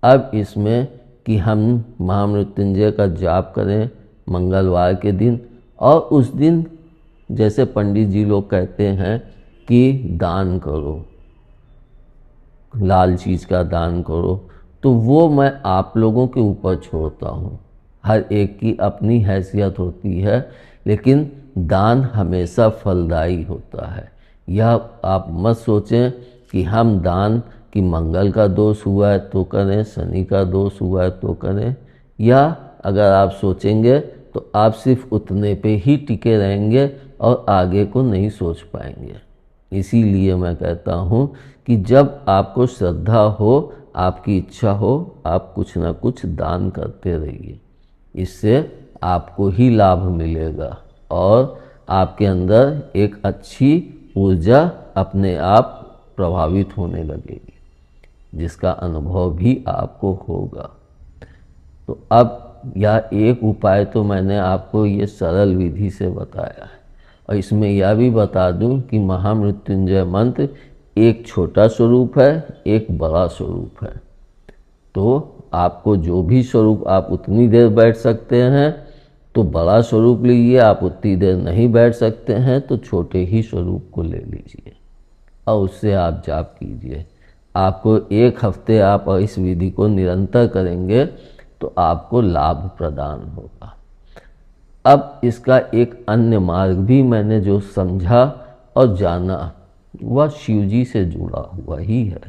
अब इसमें कि हम महामृत्युंजय का जाप करें मंगलवार के दिन, और उस दिन जैसे पंडित जी लोग कहते हैं कि दान करो, लाल चीज़ का दान करो, तो वो मैं आप लोगों के ऊपर छोड़ता हूँ। हर एक की अपनी हैसियत होती है, लेकिन दान हमेशा फलदायी होता है। यह आप मत सोचें कि हम दान कि मंगल का दोष हुआ है तो करें, शनि का दोष हुआ है तो करें, या अगर आप सोचेंगे तो आप सिर्फ उतने पे ही टिके रहेंगे और आगे को नहीं सोच पाएंगे। इसीलिए मैं कहता हूँ कि जब आपको श्रद्धा हो, आपकी इच्छा हो, आप कुछ ना कुछ दान करते रहिए। इससे आपको ही लाभ मिलेगा और आपके अंदर एक अच्छी ऊर्जा अपने आप प्रभावित होने लगेगी, जिसका अनुभव भी आपको होगा। तो अब यह एक उपाय तो मैंने आपको ये सरल विधि से बताया है, और इसमें यह भी बता दूं कि महामृत्युंजय मंत्र एक छोटा स्वरूप है, एक बड़ा स्वरूप है। तो आपको जो भी स्वरूप आप उतनी देर बैठ सकते हैं तो बड़ा स्वरूप लीजिए, आप उतनी देर नहीं बैठ सकते हैं तो छोटे ही स्वरूप को ले लीजिए और उससे आप जाप कीजिए। आपको 1 हफ्ते आप इस विधि को निरंतर करेंगे तो आपको लाभ प्रदान होगा। अब इसका एक अन्य मार्ग भी मैंने जो समझा और जाना वह शिव जी से जुड़ा हुआ ही है।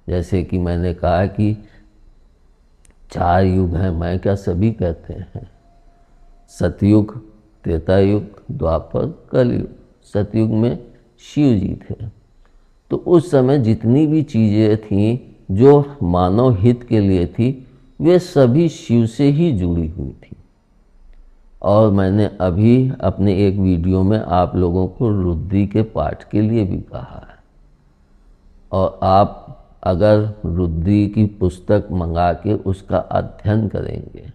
जैसे कि मैंने कहा कि 4 युग हैं, मैं क्या सभी कहते हैं, सतयुग, त्रेता युग, द्वापर, कलयुग। सतयुग में शिव जी थे, तो उस समय जितनी भी चीज़ें थीं जो मानव हित के लिए थी वे सभी शिव से ही जुड़ी हुई थी। और मैंने अभी अपने एक वीडियो में आप लोगों को रुद्री के पाठ के लिए भी कहा है, और आप अगर रुद्री की पुस्तक मंगा के उसका अध्ययन करेंगे,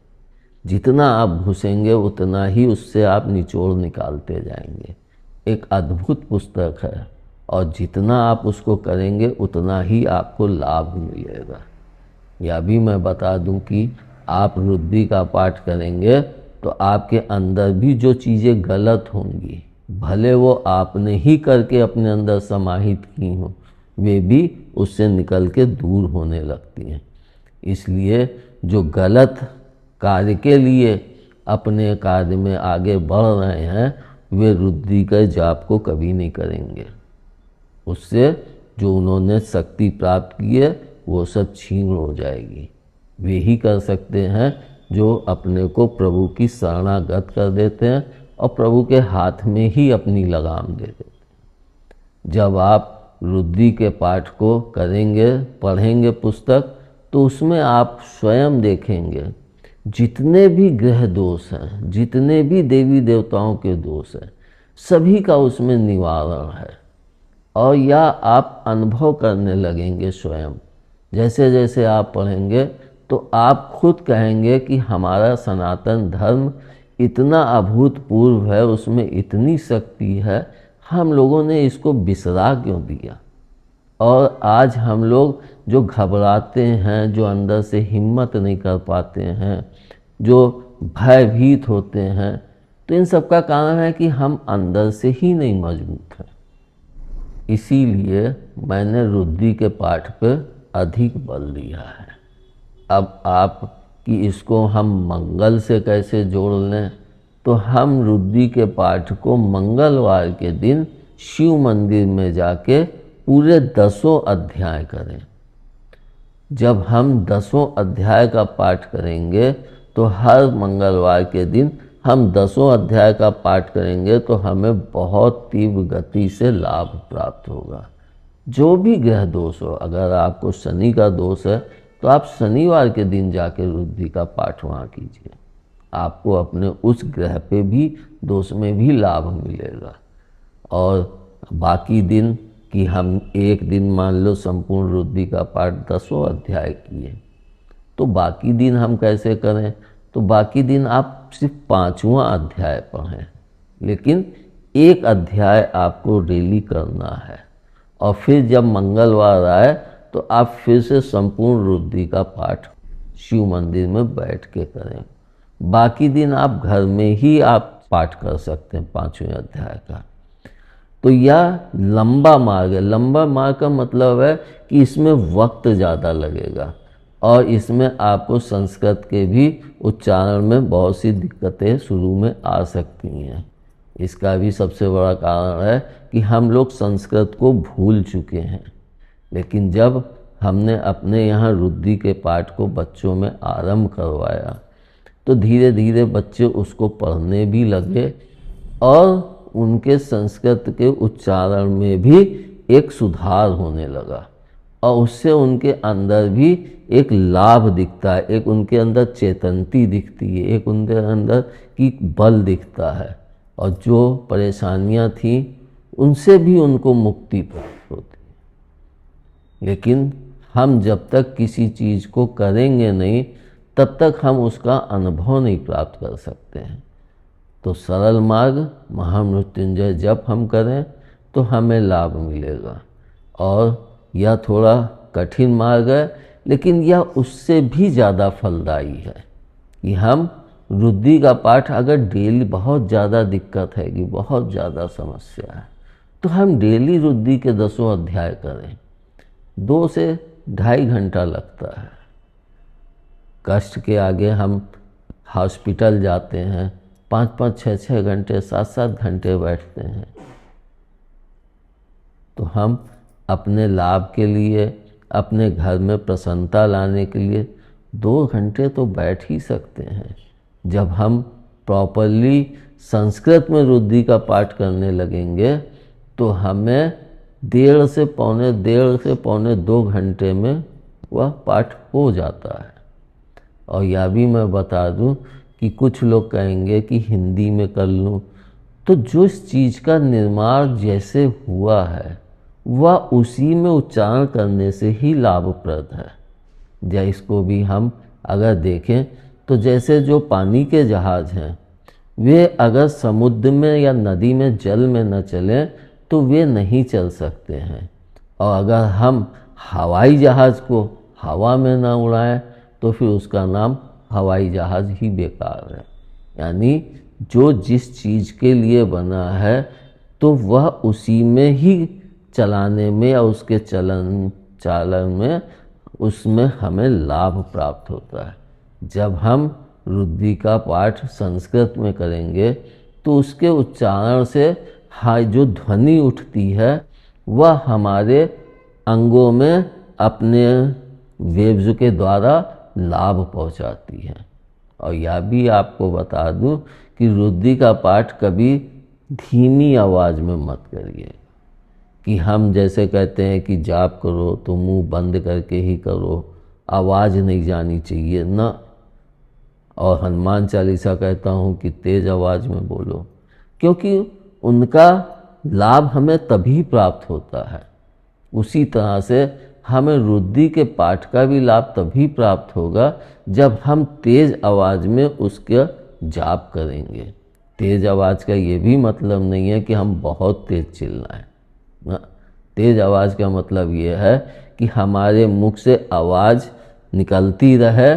जितना आप घुसेंगे उतना ही उससे आप निचोड़ निकालते जाएंगे। एक अद्भुत पुस्तक है, और जितना आप उसको करेंगे उतना ही आपको लाभ मिलेगा। यह भी मैं बता दूं कि आप रुद्री का पाठ करेंगे तो आपके अंदर भी जो चीज़ें गलत होंगी, भले वो आपने ही करके अपने अंदर समाहित की हों, वे भी उससे निकल के दूर होने लगती हैं। इसलिए जो गलत कार्य के लिए अपने कार्य में आगे बढ़ रहे हैं वे रुद्री के जाप को कभी नहीं करेंगे। उससे जो उन्होंने शक्ति प्राप्त की है वो सब छीन हो जाएगी। वे ही कर सकते हैं जो अपने को प्रभु की शरणागत कर देते हैं और प्रभु के हाथ में ही अपनी लगाम दे देते हैं। जब आप रुद्री के पाठ को करेंगे, पढ़ेंगे पुस्तक, तो उसमें आप स्वयं देखेंगे जितने भी ग्रह दोष हैं, जितने भी देवी देवताओं के दोष हैं, सभी का उसमें निवारण है। और यह आप अनुभव करने लगेंगे स्वयं। जैसे जैसे आप पढ़ेंगे तो आप खुद कहेंगे कि हमारा सनातन धर्म इतना अभूतपूर्व है, उसमें इतनी शक्ति है, हम लोगों ने इसको बिसरा क्यों दिया। और आज हम लोग जो घबराते हैं, जो अंदर से हिम्मत नहीं कर पाते हैं, जो भयभीत होते हैं, तो इन सब का कारण है कि हम अंदर से ही नहीं मजबूत हैं। इसीलिए मैंने रुद्री के पाठ पर अधिक बल दिया है। अब आप कि इसको हम मंगल से कैसे जोड़ लें, तो हम रुद्री के पाठ को मंगलवार के दिन शिव मंदिर में जाके पूरे 10 अध्याय करें। जब हम 10 अध्याय का पाठ करेंगे तो हर मंगलवार के दिन हम 10 अध्याय का पाठ करेंगे तो हमें बहुत तीव्र गति से लाभ प्राप्त होगा। जो भी ग्रह दोष हो, अगर आपको शनि का दोष है तो आप शनिवार के दिन जाके रुद्री का पाठ वहाँ कीजिए, आपको अपने उस ग्रह पे भी दोष में भी लाभ मिलेगा। और बाकी दिन कि हम एक दिन मान लो संपूर्ण रुद्री का पाठ 10 अध्याय किए, तो बाकी दिन हम कैसे करें, तो बाकी दिन आप सिर्फ 5वां अध्याय पढ़ें, लेकिन एक अध्याय आपको डेली करना है। और फिर जब मंगलवार आए तो आप फिर से संपूर्ण रुद्री का पाठ शिव मंदिर में बैठ के करें। बाकी दिन आप घर में ही आप पाठ कर सकते हैं 5वें अध्याय का। तो यह लंबा मार्ग है। लंबा मार्ग का मतलब है कि इसमें वक्त ज़्यादा लगेगा और इसमें आपको संस्कृत के भी उच्चारण में बहुत सी दिक्कतें शुरू में आ सकती हैं। इसका भी सबसे बड़ा कारण है कि हम लोग संस्कृत को भूल चुके हैं। लेकिन जब हमने अपने यहाँ रुद्री के पाठ को बच्चों में आरंभ करवाया तो धीरे धीरे बच्चे उसको पढ़ने भी लगे और उनके संस्कृत के उच्चारण में भी एक सुधार होने लगा और उससे उनके अंदर भी एक लाभ दिखता है, एक उनके अंदर चेतनती दिखती है, एक उनके अंदर की बल दिखता है और जो परेशानियां थीं उनसे भी उनको मुक्ति प्राप्त होती है। लेकिन हम जब तक किसी चीज़ को करेंगे नहीं तब तक हम उसका अनुभव नहीं प्राप्त कर सकते हैं। तो सरल मार्ग महामृत्युंजय जप हम करें तो हमें लाभ मिलेगा और यह थोड़ा कठिन मार्ग है लेकिन यह उससे भी ज़्यादा फलदायी है कि हम रुद्री का पाठ अगर डेली, बहुत ज़्यादा दिक्कत है कि बहुत ज़्यादा समस्या है तो हम डेली रुद्री के 10 अध्याय करें। 2 से 2.5 घंटा लगता है। कष्ट के आगे हम हॉस्पिटल जाते हैं, 5-5, 6-6 घंटे, 7-7 घंटे बैठते हैं। तो हम अपने लाभ के लिए, अपने घर में प्रसन्नता लाने के लिए 2 घंटे तो बैठ ही सकते हैं। जब हम प्रॉपरली संस्कृत में रुद्री का पाठ करने लगेंगे तो हमें 1.5 से पौने 2 घंटे में वह पाठ हो जाता है। और यह भी मैं बता दूं कि कुछ लोग कहेंगे कि हिंदी में कर लूं, तो जो इस चीज़ का निर्माण जैसे हुआ है वह उसी में उच्चारण करने से ही लाभप्रद है। या इसको भी हम अगर देखें तो जैसे जो पानी के जहाज हैं वे अगर समुद्र में या नदी में जल में न चलें तो वे नहीं चल सकते हैं, और अगर हम हवाई जहाज़ को हवा में ना उड़ाएं तो फिर उसका नाम हवाई जहाज़ ही बेकार है। यानी जो जिस चीज़ के लिए बना है तो वह उसी में ही चलाने में या उसके चालन में उसमें हमें लाभ प्राप्त होता है। जब हम रुद्री का पाठ संस्कृत में करेंगे तो उसके उच्चारण से जो ध्वनि उठती है वह हमारे अंगों में अपने वेव्स के द्वारा लाभ पहुंचाती है। और यह भी आपको बता दूं कि रुद्री का पाठ कभी धीमी आवाज़ में मत करिए कि हम जैसे कहते हैं कि जाप करो तो मुंह बंद करके ही करो, आवाज़ नहीं जानी चाहिए ना। और हनुमान चालीसा कहता हूँ कि तेज़ आवाज़ में बोलो, क्योंकि उनका लाभ हमें तभी प्राप्त होता है। उसी तरह से हमें रुद्री के पाठ का भी लाभ तभी प्राप्त होगा जब हम तेज़ आवाज़ में उसका जाप करेंगे। तेज़ आवाज़ का ये भी मतलब नहीं है कि हम बहुत तेज़ चिल्लाएं। तेज़ आवाज़ का मतलब ये है कि हमारे मुख से आवाज़ निकलती रहे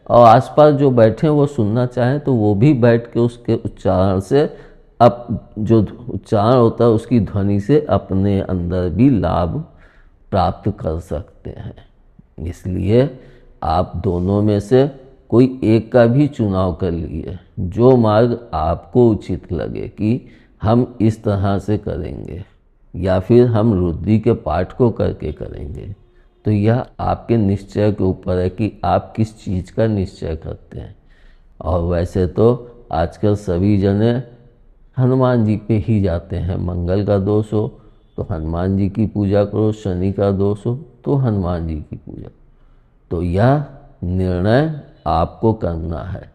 और आसपास जो बैठे वो सुनना चाहें तो वो भी बैठ के उसके उच्चारण से अब जो उच्चारण होता है उसकी ध्वनि से अपने अंदर भी लाभ प्राप्त कर सकते हैं। इसलिए आप दोनों में से कोई एक का भी चुनाव कर लीजिए, जो मार्ग आपको उचित लगे कि हम इस तरह से करेंगे या फिर हम रुद्री के पाठ को करके करेंगे। तो यह आपके निश्चय के ऊपर है कि आप किस चीज़ का निश्चय करते हैं। और वैसे तो आजकल सभी जने हनुमान जी पे ही जाते हैं। मंगल का दोष हो तो हनुमान जी की पूजा करो, शनि का दोष हो तो हनुमान जी की पूजा। तो यह निर्णय आपको करना है।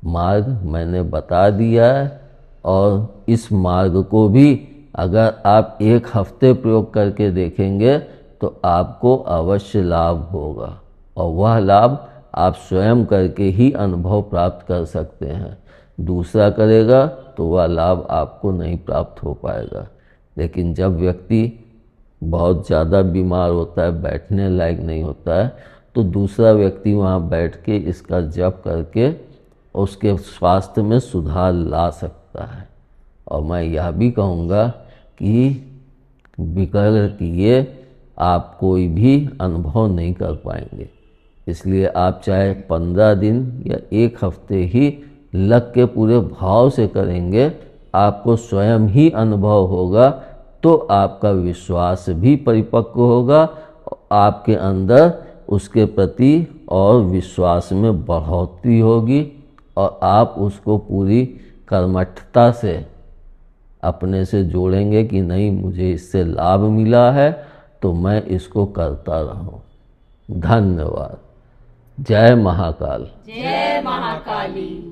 मार्ग मैंने बता दिया है और इस मार्ग को भी अगर आप 1 हफ्ते प्रयोग करके देखेंगे तो आपको अवश्य लाभ होगा, और वह लाभ आप स्वयं करके ही अनुभव प्राप्त कर सकते हैं। दूसरा करेगा तो वह लाभ आपको नहीं प्राप्त हो पाएगा। लेकिन जब व्यक्ति बहुत ज़्यादा बीमार होता है, बैठने लायक नहीं होता है, तो दूसरा व्यक्ति वहाँ बैठ के इसका जप करके उसके स्वास्थ्य में सुधार ला सकता है। और मैं यह भी कहूँगा कि बगैर किए आप कोई भी अनुभव नहीं कर पाएंगे। इसलिए आप चाहे 15 दिन या 1 हफ्ते ही लग के पूरे भाव से करेंगे, आपको स्वयं ही अनुभव होगा, तो आपका विश्वास भी परिपक्व होगा, आपके अंदर उसके प्रति और विश्वास में बढ़ोतरी होगी और आप उसको पूरी कर्मठता से अपने से जोड़ेंगे कि नहीं, मुझे इससे लाभ मिला है तो मैं इसको करता रहूं। धन्यवाद। जय महाकाल। जय महाकाली।